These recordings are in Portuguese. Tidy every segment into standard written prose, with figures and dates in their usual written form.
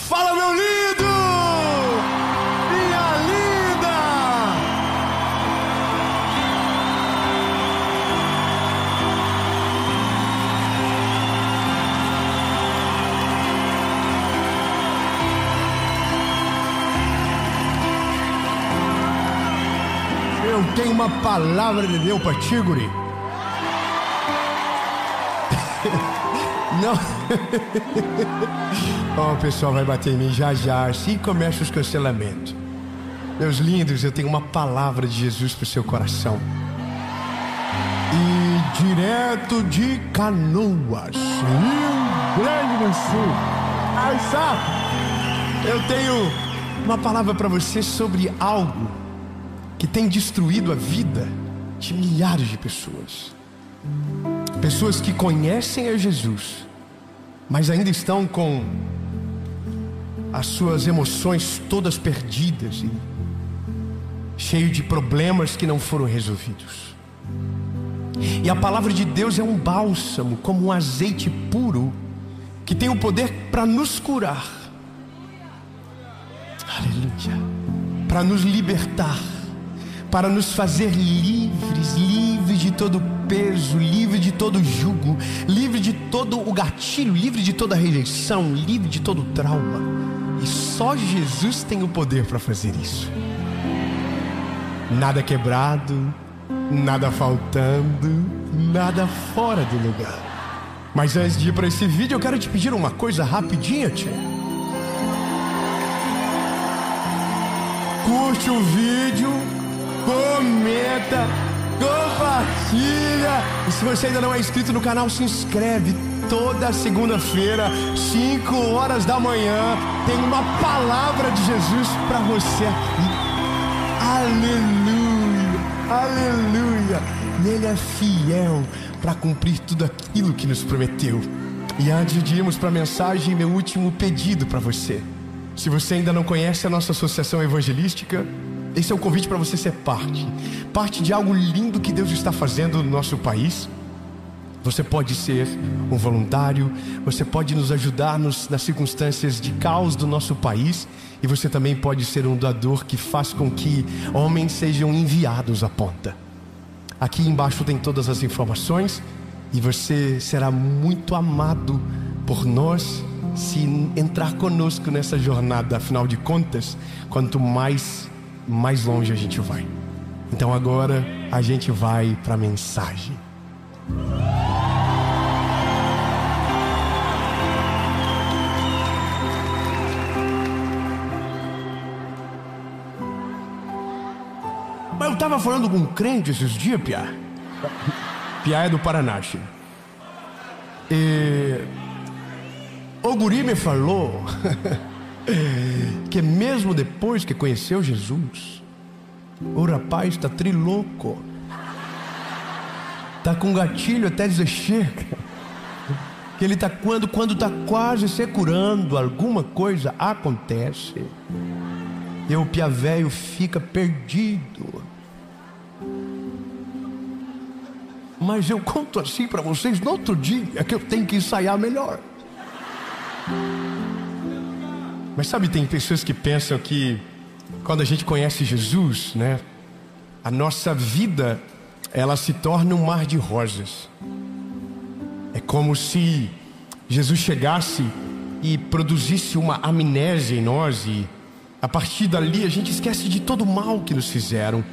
Fala, meu lindo! Minha linda! Eu tenho uma palavra de Deus para ti, guri. Não. Oh, o pessoal vai bater em mim já já. Assim começa os cancelamentos. Meus lindos, eu tenho uma palavra de Jesus para o seu coração. E direto de Canoas, Rio Grande do Sul. Aí sabe, eu tenho uma palavra para você sobre algo que tem destruído a vida de milhares de pessoas. Pessoas que conhecem a Jesus, mas ainda estão com as suas emoções todas perdidas e cheio de problemas que não foram resolvidos. E a palavra de Deus é um bálsamo, como um azeite puro, que tem o poder para nos curar. Aleluia. Para nos libertar, para nos fazer livres, livres de todo peso, livre de todo jugo, livre de todo o gatilho, livre de toda rejeição, livre de todo trauma. E só Jesus tem o poder para fazer isso. Nada quebrado, nada faltando, nada fora do lugar. Mas antes de ir para esse vídeo, eu quero te pedir uma coisa rapidinha, tia. Curte o vídeo, comenta, compartilha. E se você ainda não é inscrito no canal, se inscreve. Toda segunda-feira, 5 horas da manhã, tem uma palavra de Jesus para você aqui. Aleluia, aleluia. E Ele é fiel para cumprir tudo aquilo que nos prometeu. E antes de irmos para a mensagem, meu último pedido para você. Se você ainda não conhece a nossa associação evangelística, esse é o convite para você ser parte de algo lindo que Deus está fazendo no nosso país. Você pode ser um voluntário, você pode nos ajudar nas circunstâncias de caos do nosso país, e você também pode ser um doador que faz com que homens sejam enviados à ponta. Aqui embaixo tem todas as informações, e você será muito amado por nós se entrar conosco nessa jornada. Afinal de contas, quanto mais longe a gente vai. Então agora a gente vai para a mensagem. Mas eu estava falando com um crente esses dias, Piá. Piá é do Paraná, Chico. E o guri me falou que mesmo depois que conheceu Jesus, o rapaz está trilouco. Está com gatilho até dizer chega. Que ele está quando está quase se curando, alguma coisa acontece. E o piá velho fica perdido. Mas eu conto assim para vocês no outro dia, que eu tenho que ensaiar melhor. Mas sabe, tem pessoas que pensam que quando a gente conhece Jesus, né, a nossa vida, ela se torna um mar de rosas. É como se Jesus chegasse e produzisse uma amnésia em nós, e a partir dali a gente esquece de todo o mal que nos fizeram,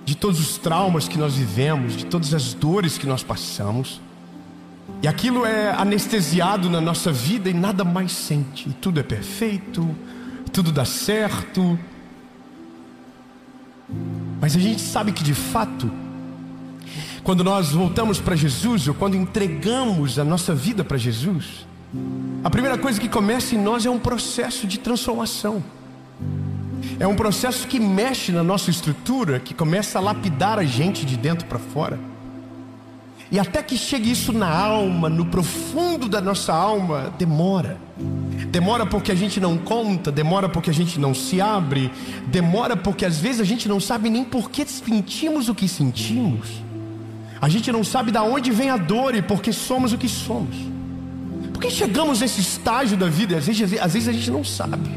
de todos os traumas que nós vivemos, de todas as dores que nós passamos. E aquilo é anestesiado na nossa vida e nada mais sente. E tudo é perfeito, tudo dá certo. Mas a gente sabe que de fato, quando nós voltamos para Jesus, ou quando entregamos a nossa vida para Jesus, a primeira coisa que começa em nós é um processo de transformação. É um processo que mexe na nossa estrutura, que começa a lapidar a gente de dentro para fora. E até que chegue isso na alma, no profundo da nossa alma, demora. Demora porque a gente não conta, demora porque a gente não se abre, demora porque às vezes a gente não sabe nem por que sentimos o que sentimos. A gente não sabe de onde vem a dor e por que somos o que somos. Por que chegamos nesse estágio da vida e às vezes a gente não sabe?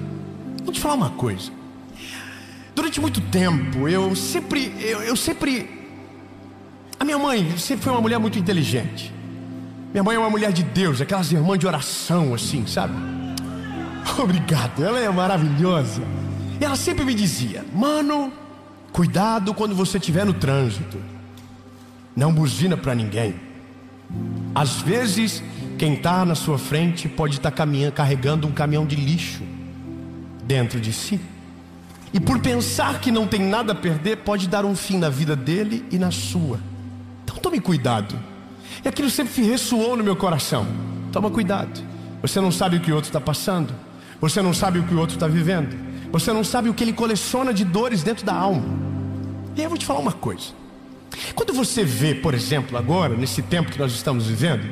Vou te falar uma coisa. Durante muito tempo, eu sempre... A minha mãe sempre foi uma mulher muito inteligente. Minha mãe é uma mulher de Deus, aquelas irmãs de oração assim, sabe? Obrigado, ela é maravilhosa. E ela sempre me dizia: mano, cuidado quando você estiver no trânsito. Não buzina para ninguém. Às vezes, quem está na sua frente pode estar carregando um caminhão de lixo dentro de si. E por pensar que não tem nada a perder, pode dar um fim na vida dele e na sua. Então tome cuidado. E aquilo sempre ressoou no meu coração. Toma cuidado. Você não sabe o que o outro está passando. Você não sabe o que o outro está vivendo. Você não sabe o que ele coleciona de dores dentro da alma. E aí eu vou te falar uma coisa. Quando você vê, por exemplo, agora, nesse tempo que nós estamos vivendo,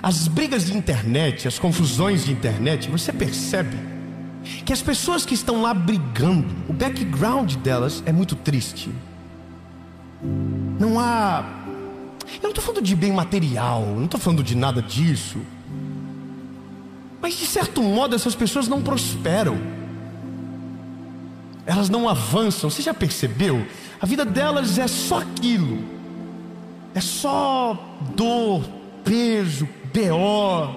as brigas de internet, as confusões de internet, você percebe que as pessoas que estão lá brigando, o background delas é muito triste. Não há... Eu não estou falando de bem material, não estou falando de nada disso. Mas de certo modo essas pessoas não prosperam. Elas não avançam. Você já percebeu? A vida delas é só aquilo. É só dor, peso, BO.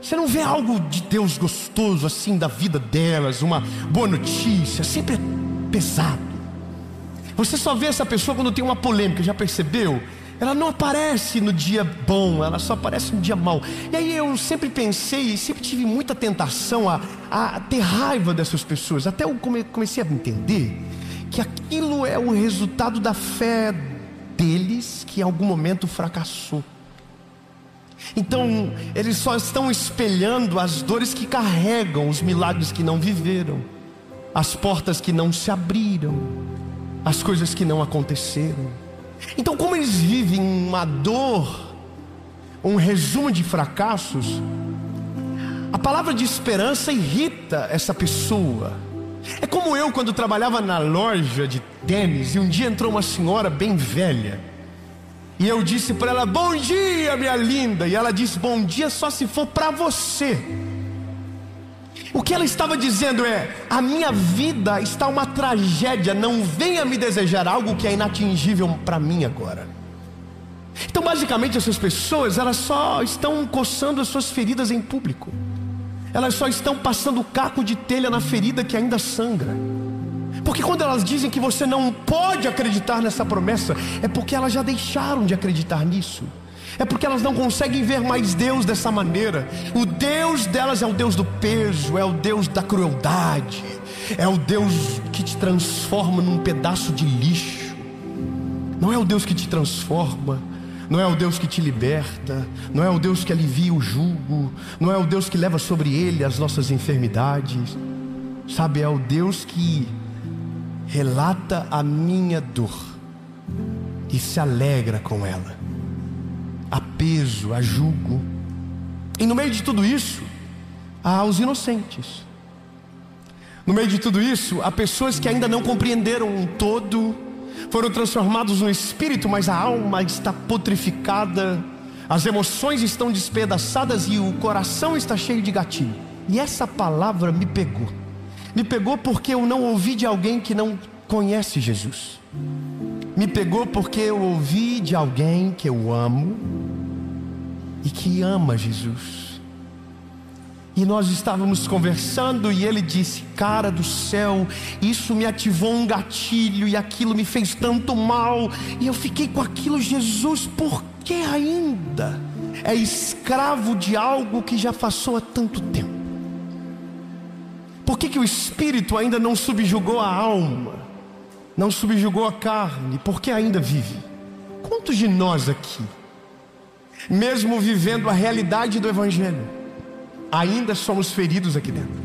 Você não vê algo de Deus gostoso assim da vida delas, uma boa notícia. Sempre é pesado. Você só vê essa pessoa quando tem uma polêmica. Já percebeu? Ela não aparece no dia bom, ela só aparece no dia mau. E aí eu sempre pensei, sempre tive muita tentação a ter raiva dessas pessoas. Até eu comecei a entender que aquilo é o resultado da fé deles, que em algum momento fracassou. Então eles só estão espelhando as dores que carregam, os milagres que não viveram, as portas que não se abriram, as coisas que não aconteceram. Então, como eles vivem uma dor, um resumo de fracassos, a palavra de esperança irrita essa pessoa. É como eu quando trabalhava na loja de tênis, e um dia entrou uma senhora bem velha, e eu disse para ela: bom dia, minha linda. E ela disse: bom dia só se for para você. O que ela estava dizendo é: a minha vida está uma tragédia, não venha me desejar algo que é inatingível para mim agora. Então basicamente essas pessoas, elas só estão coçando as suas feridas em público. Elas só estão passando caco de telha na ferida que ainda sangra. Porque quando elas dizem que você não pode acreditar nessa promessa, é porque elas já deixaram de acreditar nisso. É porque elas não conseguem ver mais Deus dessa maneira. O Deus delas é o Deus do peso, é o Deus da crueldade, é o Deus que te transforma num pedaço de lixo. Não é o Deus que te transforma, não é o Deus que te liberta, não é o Deus que alivia o jugo, não é o Deus que leva sobre ele as nossas enfermidades. Sabe, é o Deus que relata a minha dor e se alegra com ela. Há peso, há jugo. E no meio de tudo isso, há os inocentes. No meio de tudo isso, há pessoas que ainda não compreenderam um todo, foram transformados no espírito, mas a alma está putrificada, as emoções estão despedaçadas e o coração está cheio de gatilho. E essa palavra me pegou. Me pegou porque eu não ouvi de alguém que não conhece Jesus. Me pegou porque eu ouvi de alguém que eu amo e que ama Jesus. E nós estávamos conversando e ele disse: cara do céu, isso me ativou um gatilho e aquilo me fez tanto mal. E eu fiquei com aquilo: Jesus, por que ainda é escravo de algo que já passou há tanto tempo? Por que o Espírito ainda não subjugou a alma? Não subjugou a carne? Porque ainda vive. Quantos de nós aqui, mesmo vivendo a realidade do Evangelho, ainda somos feridos aqui dentro?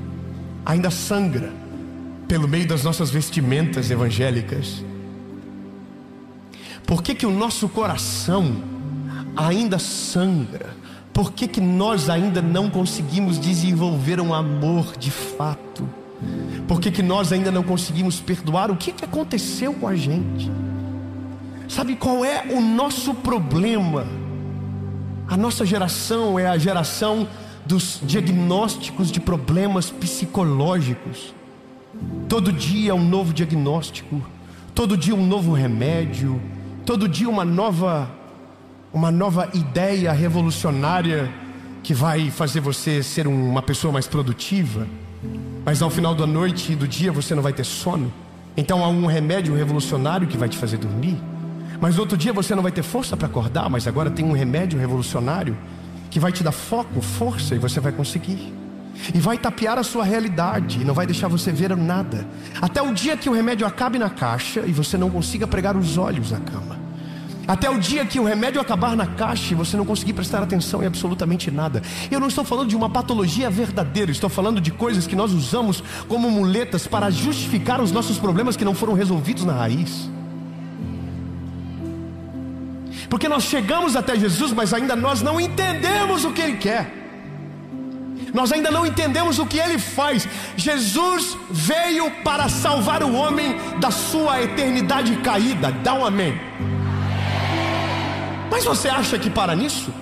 Ainda sangra pelo meio das nossas vestimentas evangélicas? Por que o nosso coração ainda sangra? Por que nós ainda não conseguimos desenvolver um amor de fato? Por que nós ainda não conseguimos perdoar? O que aconteceu com a gente? Sabe qual é o nosso problema? A nossa geração é a geração dos diagnósticos de problemas psicológicos. Todo dia um novo diagnóstico, todo dia um novo remédio, todo dia uma nova ideia revolucionária que vai fazer você ser uma pessoa mais produtiva. Mas ao final da noite e do dia você não vai ter sono. Então há um remédio revolucionário que vai te fazer dormir. Mas outro dia você não vai ter força para acordar, mas agora tem um remédio revolucionário que vai te dar foco, força, e você vai conseguir. E vai tapear a sua realidade, e não vai deixar você ver nada. Até o dia que o remédio acabe na caixa e você não consiga pregar os olhos na cama. Até o dia que o remédio acabar na caixa e você não conseguir prestar atenção em absolutamente nada. Eu não estou falando de uma patologia verdadeira, estou falando de coisas que nós usamos como muletas para justificar os nossos problemas que não foram resolvidos na raiz. Porque nós chegamos até Jesus, mas ainda nós não entendemos o que Ele quer. Nós ainda não entendemos o que Ele faz. Jesus veio para salvar o homem da sua eternidade caída. Dá um amém. Mas você acha que para nisso?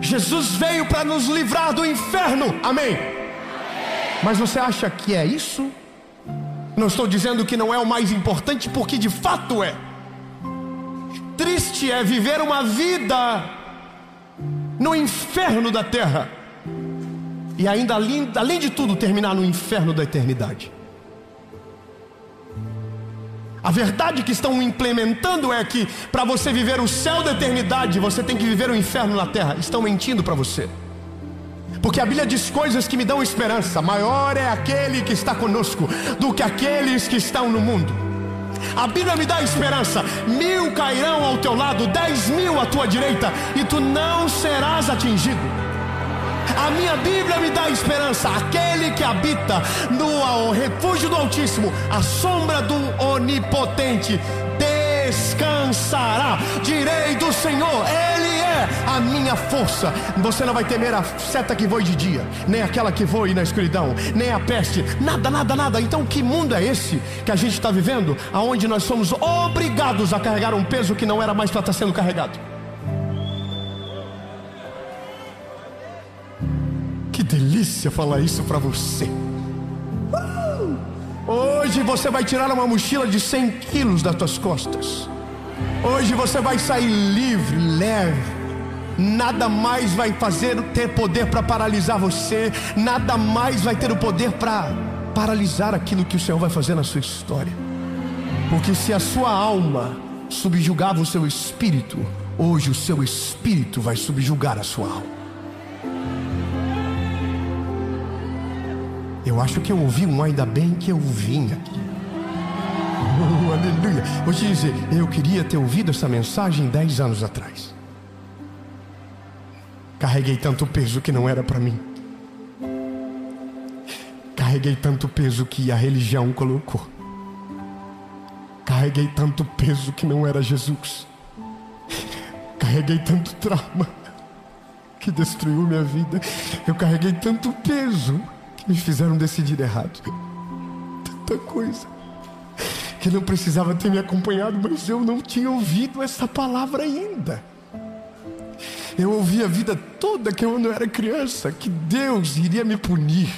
Jesus veio para nos livrar do inferno. Amém. Mas você acha que é isso? Não estou dizendo que não é o mais importante, porque de fato é. Triste é viver uma vida no inferno da terra e ainda além de tudo terminar no inferno da eternidade. A verdade que estão implementando é que para você viver o céu da eternidade você tem que viver o inferno na terra. Estão mentindo para você, porque a Bíblia diz coisas que me dão esperança. Maior é aquele que está conosco do que aqueles que estão no mundo. A Bíblia me dá esperança. 1000 cairão ao teu lado, 10.000 à tua direita, e tu não serás atingido. A minha Bíblia me dá esperança. Aquele que habita no refúgio do Altíssimo, a sombra do Onipotente, descansará. Direi do Senhor, Ele é a minha força. Você não vai temer a seta que voe de dia, nem aquela que voe na escuridão, nem a peste, nada, nada, nada. Então que mundo é esse que a gente está vivendo, aonde nós somos obrigados a carregar um peso que não era mais para estar sendo carregado? Que delícia falar isso para você. Hoje você vai tirar uma mochila de 100 quilos das tuas costas. Hoje você vai sair livre, leve. Nada mais vai ter poder para paralisar você. Nada mais vai ter o poder para paralisar aquilo que o Senhor vai fazer na sua história. Porque se a sua alma subjugava o seu espírito, hoje o seu espírito vai subjugar a sua alma. Eu acho que eu ouvi um ainda bem que eu vim aqui. Aleluia. Vou te dizer, eu queria ter ouvido essa mensagem 10 anos atrás. Carreguei tanto peso que não era para mim. Carreguei tanto peso que a religião colocou. Carreguei tanto peso que não era Jesus. Carreguei tanto trauma que destruiu minha vida. Eu carreguei tanto peso que me fizeram decidir errado. Tanta coisa que não precisava ter me acompanhado, mas eu não tinha ouvido essa palavra ainda. Eu ouvi a vida toda que quando eu era criança que Deus iria me punir,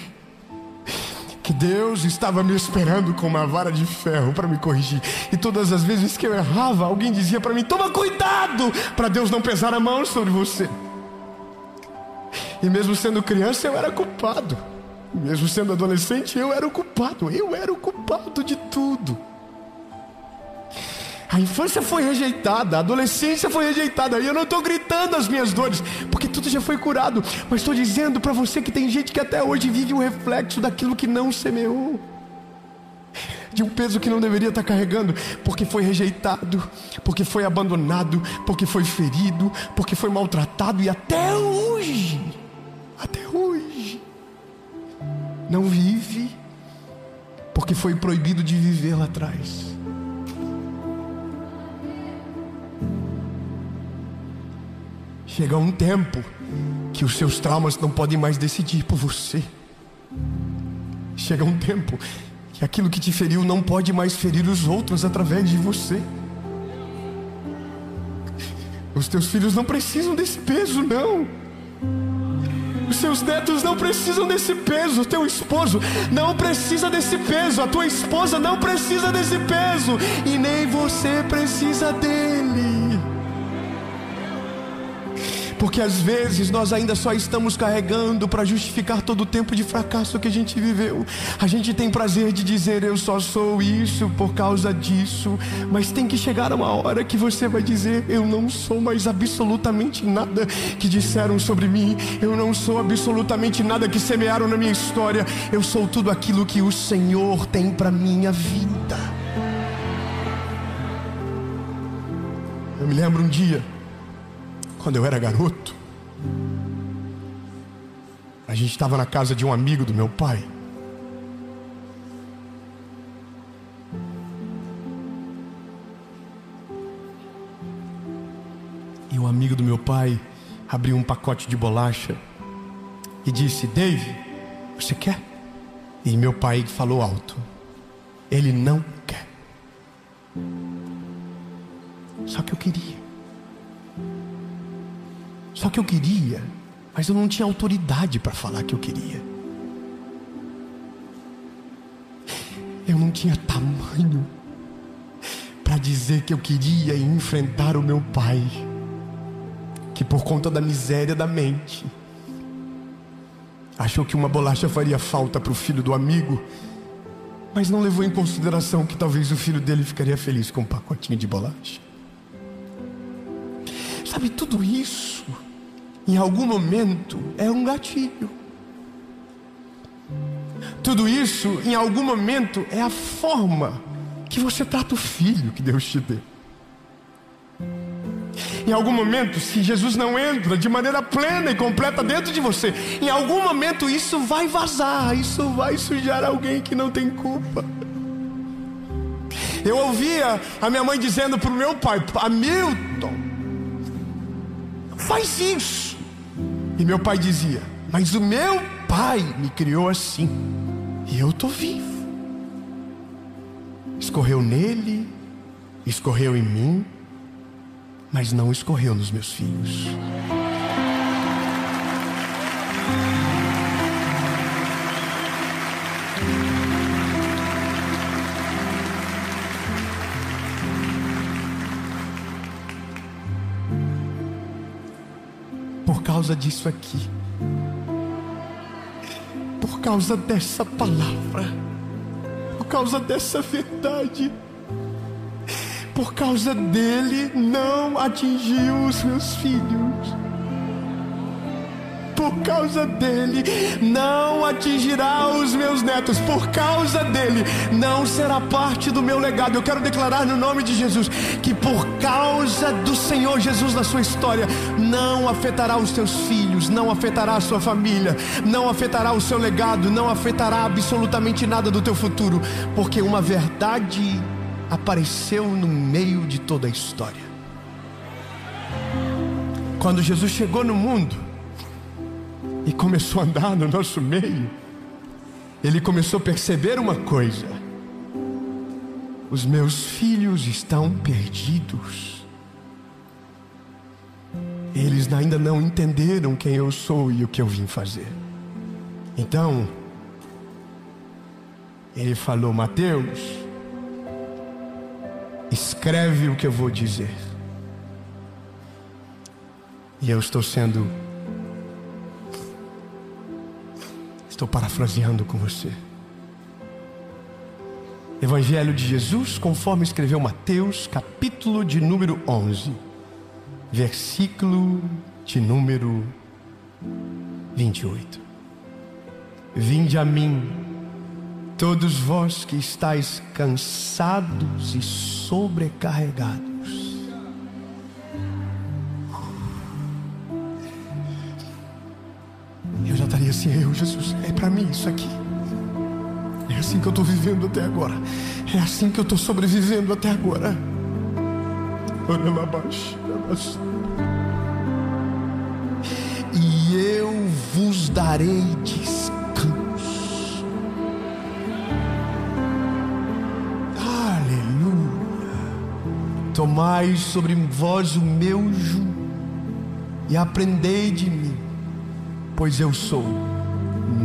que Deus estava me esperando com uma vara de ferro para me corrigir. E todas as vezes que eu errava, alguém dizia para mim: toma cuidado para Deus não pesar a mão sobre você. E mesmo sendo criança eu era culpado. Mesmo sendo adolescente eu era o culpado. Eu era o culpado de tudo. A infância foi rejeitada, a adolescência foi rejeitada. E eu não estou gritando as minhas dores, porque tudo já foi curado. Mas estou dizendo para você que tem gente que até hoje vive um reflexo daquilo que não semeou, de um peso que não deveria estar carregando, porque foi rejeitado, porque foi abandonado, porque foi ferido, porque foi maltratado. E até hoje não vive, porque foi proibido de viver lá atrás. Chega um tempo que os seus traumas não podem mais decidir por você. Chega um tempo que aquilo que te feriu não pode mais ferir os outros através de você. Os teus filhos não precisam desse peso, não. Os seus netos não precisam desse peso. O teu esposo não precisa desse peso. A tua esposa não precisa desse peso. E nem você precisa dele. Porque às vezes nós ainda só estamos carregando para justificar todo o tempo de fracasso que a gente viveu. A gente tem prazer de dizer: eu só sou isso por causa disso. Mas tem que chegar uma hora que você vai dizer: eu não sou mais absolutamente nada que disseram sobre mim. Eu não sou absolutamente nada que semearam na minha história. Eu sou tudo aquilo que o Senhor tem para minha vida. Eu me lembro um dia, quando eu era garoto, a gente estava na casa de um amigo do meu pai. E um amigo do meu pai abriu um pacote de bolacha e disse: Dave, você quer? E meu pai falou alto: ele não quer. Só que eu queria. Só que eu queria, mas eu não tinha autoridade para falar que eu queria. Eu não tinha tamanho para dizer que eu queria e enfrentar o meu pai, que por conta da miséria da mente achou que uma bolacha faria falta para o filho do amigo, mas não levou em consideração que talvez o filho dele ficaria feliz com um pacotinho de bolacha. Sabe, tudo isso em algum momento é um gatilho. Tudo isso em algum momento é a forma que você trata o filho que Deus te deu. Em algum momento, se Jesus não entra de maneira plena e completa dentro de você, em algum momento isso vai vazar, isso vai sujar alguém que não tem culpa. Eu ouvia a minha mãe dizendo para o meu pai: Hamilton, faz isso. E meu pai dizia: mas o meu pai me criou assim, e eu estou vivo. Escorreu nele, escorreu em mim, mas não escorreu nos meus filhos. Por causa disso aqui, por causa dessa palavra, por causa dessa verdade, por causa dele não atingiu os meus filhos. Por causa dele não atingirá os meus netos. Por causa dele não será parte do meu legado. Eu quero declarar no nome de Jesus que por causa do Senhor Jesus na sua história, não afetará os teus filhos, não afetará a sua família, não afetará o seu legado, não afetará absolutamente nada do teu futuro, porque uma verdade apareceu no meio de toda a história. Quando Jesus chegou no mundo e começou a andar no nosso meio, ele começou a perceber uma coisa: os meus filhos estão perdidos. Eles ainda não entenderam quem eu sou e o que eu vim fazer. Então ele falou: Mateus, escreve o que eu vou dizer. E eu estou parafraseando com você. Evangelho de Jesus conforme escreveu Mateus, capítulo de número 11, versículo de número 28. Vinde a mim, todos vós que estáis cansados e sobrecarregados. Eu já estaria assim: Jesus, é para mim isso aqui. É assim que eu estou vivendo até agora. É assim que eu estou sobrevivendo até agora. E eu vos darei descanso. Aleluia. Tomai Tomai sobre vós o meu jugo e aprendei de mim, pois eu sou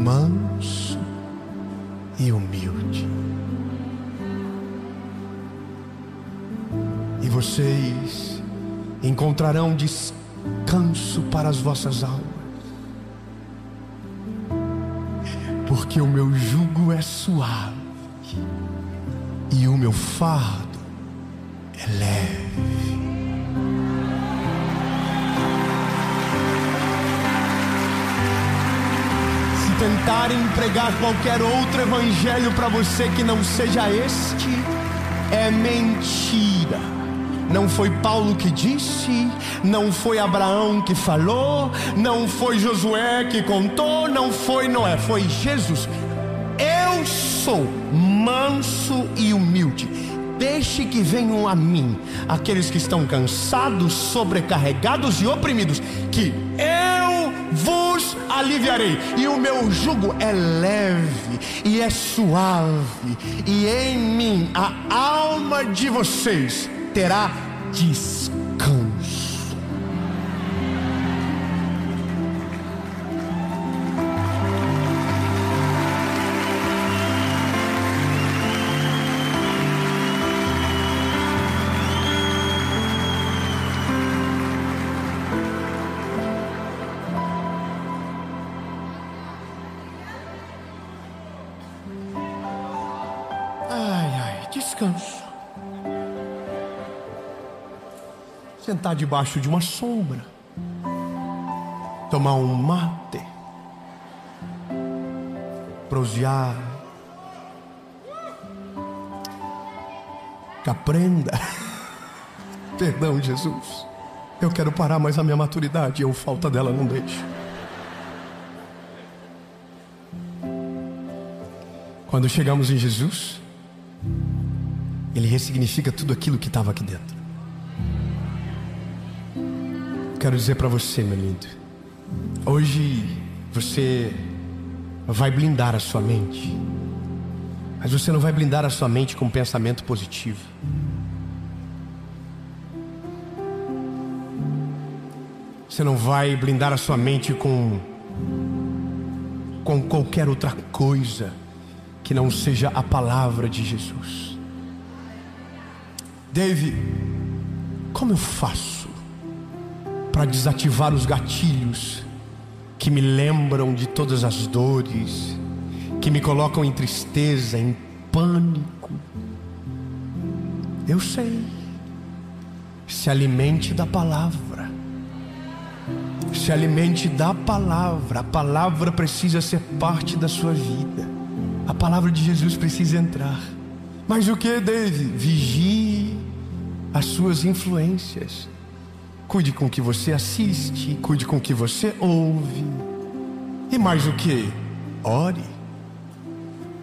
manso e humilde. E vocês encontrarão descanso para as vossas almas, porque o meu jugo é suave e o meu fardo é leve. Se tentarem pregar qualquer outro evangelho para você que não seja este, é mentira. Não foi Paulo que disse, não foi Abraão que falou, não foi Josué que contou, não foi Noé, foi Jesus. Eu sou manso e humilde. Deixe que venham a mim aqueles que estão cansados, sobrecarregados e oprimidos, que eu vos aliviarei. E o meu jugo é leve e é suave, e em mim a alma de vocês terá descanso. Descanso. Sentar debaixo de uma sombra, tomar um mate, prosear, caprenda. Perdão, Jesus, eu quero parar, mas a minha maturidade ou falta dela não deixa. Quando chegamos em Jesus, Ele ressignifica tudo aquilo que estava aqui dentro. Quero dizer para você, meu lindo, hoje você vai blindar a sua mente, mas você não vai blindar a sua mente com pensamento positivo. Você não vai blindar a sua mente com qualquer outra coisa que não seja a palavra de Jesus. Dave, como eu faço para desativar os gatilhos que me lembram de todas as dores, que me colocam em tristeza, em pânico? Eu sei. Se alimente da palavra. Se alimente da palavra. A palavra precisa ser parte da sua vida. A palavra de Jesus precisa entrar. Mas o que, Dave? Vigie as suas influências. Cuide com o que você assiste, cuide com o que você ouve. E mais o que? Ore.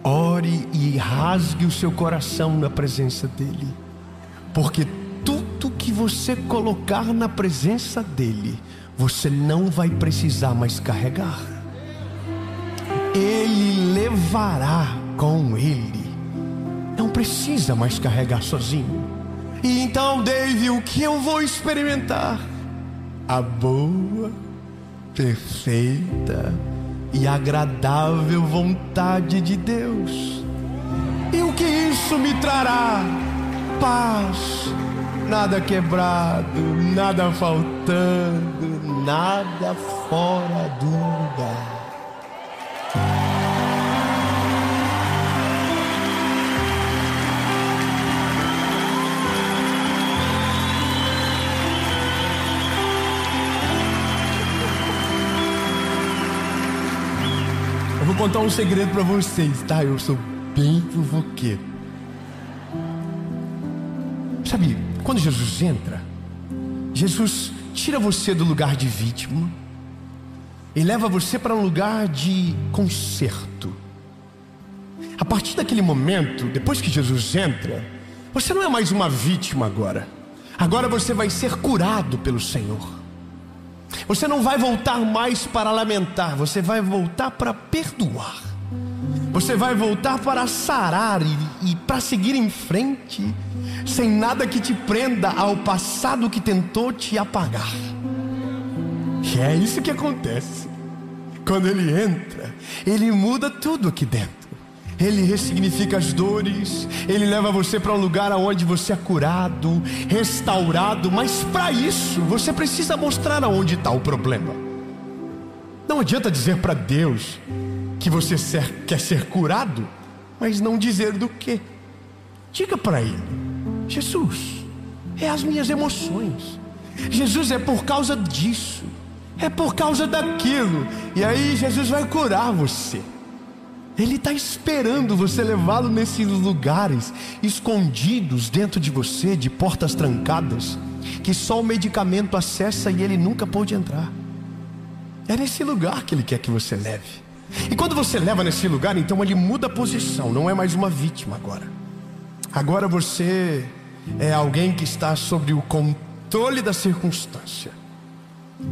Ore e rasgue o seu coração na presença dele. Porque tudo que você colocar na presença dele, você não vai precisar mais carregar. Ele levará com ele. Não precisa mais carregar sozinho. E então, Dave, o que eu vou experimentar? A boa, perfeita e agradável vontade de Deus. E o que isso me trará? Paz, nada quebrado, nada faltando, nada fora do lugar. Eu vou contar um segredo para vocês, tá? Eu sou bem fofoqueiro. Sabe, quando Jesus entra, Jesus tira você do lugar de vítima e leva você para um lugar de conserto. A partir daquele momento, depois que Jesus entra, você não é mais uma vítima agora. Agora você vai ser curado pelo Senhor. Você não vai voltar mais para lamentar, você vai voltar para perdoar. Você vai voltar para sarar e para seguir em frente, sem nada que te prenda ao passado que tentou te apagar. E é isso que acontece. Quando Ele entra, Ele muda tudo aqui dentro. Ele ressignifica as dores. Ele leva você para um lugar onde você é curado, restaurado. Mas para isso, você precisa mostrar aonde está o problema. Não adianta dizer para Deus que você quer ser curado, mas não dizer do que. Diga para Ele: Jesus, é as minhas emoções. Jesus, é por causa disso, é por causa daquilo. E aí Jesus vai curar você. Ele está esperando você levá-lo nesses lugares escondidos dentro de você, de portas trancadas, que só o medicamento acessa e ele nunca pôde entrar. É nesse lugar que Ele quer que você leve. E quando você leva nesse lugar, então Ele muda a posição. Não é mais uma vítima agora. Agora você é alguém que está sob o controle da circunstância.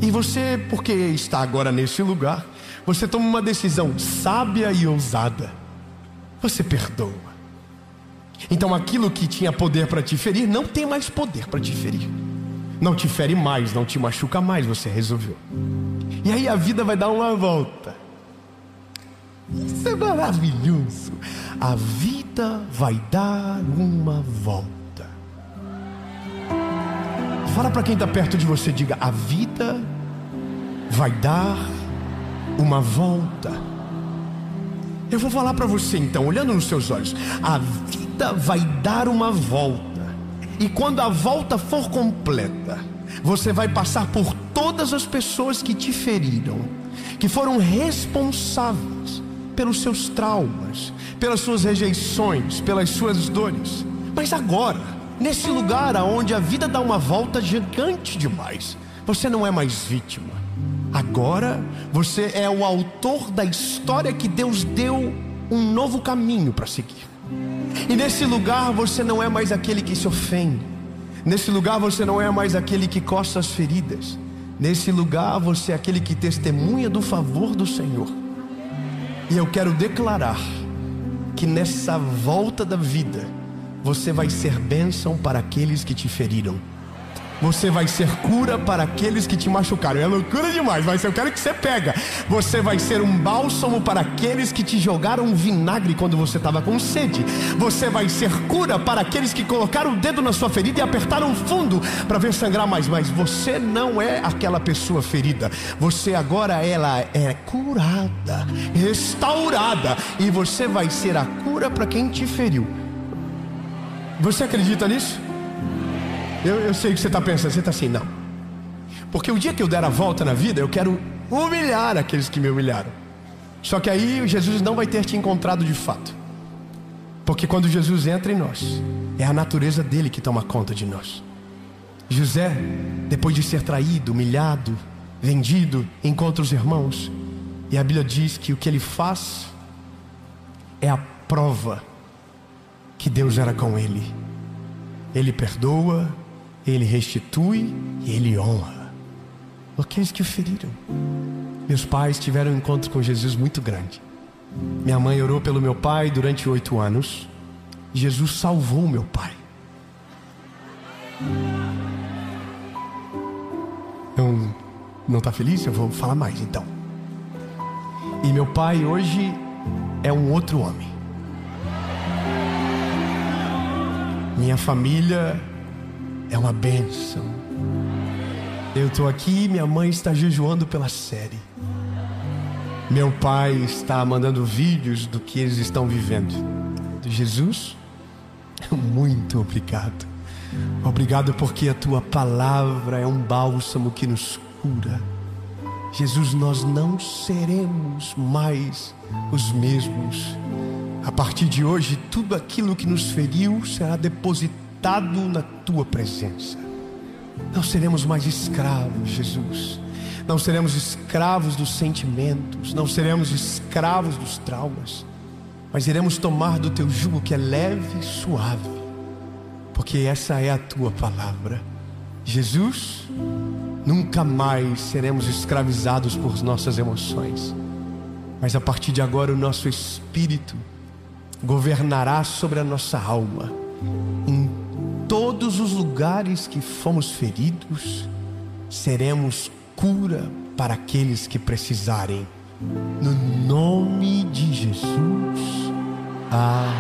E você, porque está agora nesse lugar, você toma uma decisão sábia e ousada. Você perdoa. Então aquilo que tinha poder para te ferir, não tem mais poder para te ferir. Não te fere mais, não te machuca mais, você resolveu. E aí a vida vai dar uma volta. Isso é maravilhoso. A vida vai dar uma volta. Fala para quem está perto de você, diga: a vida vai dar uma volta. Eu vou falar para você então, olhando nos seus olhos: a vida vai dar uma volta. E quando a volta for completa, você vai passar por todas as pessoas que te feriram, que foram responsáveis pelos seus traumas, pelas suas rejeições, pelas suas dores. Mas agora, nesse lugar onde a vida dá uma volta gigante demais, você não é mais vítima. Agora você é o autor da história que Deus deu um novo caminho para seguir. E nesse lugar você não é mais aquele que se ofende. Nesse lugar você não é mais aquele que coça as feridas. Nesse lugar você é aquele que testemunha do favor do Senhor. E eu quero declarar que nessa volta da vida, você vai ser bênção para aqueles que te feriram. Você vai ser cura para aqueles que te machucaram. É loucura demais, mas eu quero que você pega. Você vai ser um bálsamo para aqueles que te jogaram vinagre quando você estava com sede. Você vai ser cura para aqueles que colocaram o dedo na sua ferida e apertaram fundo para ver sangrar mais. Mas você não é aquela pessoa ferida. Você agora, ela é curada, restaurada. E você vai ser a cura para quem te feriu. Você acredita nisso? Eu sei o que você está pensando. Você está assim: não, porque o dia que eu der a volta na vida, eu quero humilhar aqueles que me humilharam. Só que aí Jesus não vai ter te encontrado de fato. Porque quando Jesus entra em nós, é a natureza dele que toma conta de nós. José, depois de ser traído, humilhado, vendido, encontra os irmãos. E a Bíblia diz que o que ele faz é a prova que Deus era com ele. Ele perdoa, Ele restitui e Ele honra aqueles que o feriram. Meus pais tiveram um encontro com Jesus muito grande. Minha mãe orou pelo meu pai durante 8 anos. Jesus salvou meu pai. Não está feliz? Eu vou falar mais então. E meu pai hoje é um outro homem. Minha família é uma bênção. Eu estou aqui, minha mãe está jejuando pela série. Meu pai está mandando vídeos do que eles estão vivendo. Jesus, muito obrigado. Obrigado porque a tua palavra é um bálsamo que nos cura. Jesus, nós não seremos mais os mesmos. A partir de hoje, tudo aquilo que nos feriu será depositado na tua presença. Não seremos mais escravos, Jesus. Não seremos escravos dos sentimentos. Não seremos escravos dos traumas. Mas iremos tomar do teu jugo que é leve e suave. Porque essa é a tua palavra. Jesus, nunca mais seremos escravizados por nossas emoções. Mas a partir de agora o nosso espírito governará sobre a nossa alma. Em todos os lugares que fomos feridos, seremos cura para aqueles que precisarem. No nome de Jesus. Amém.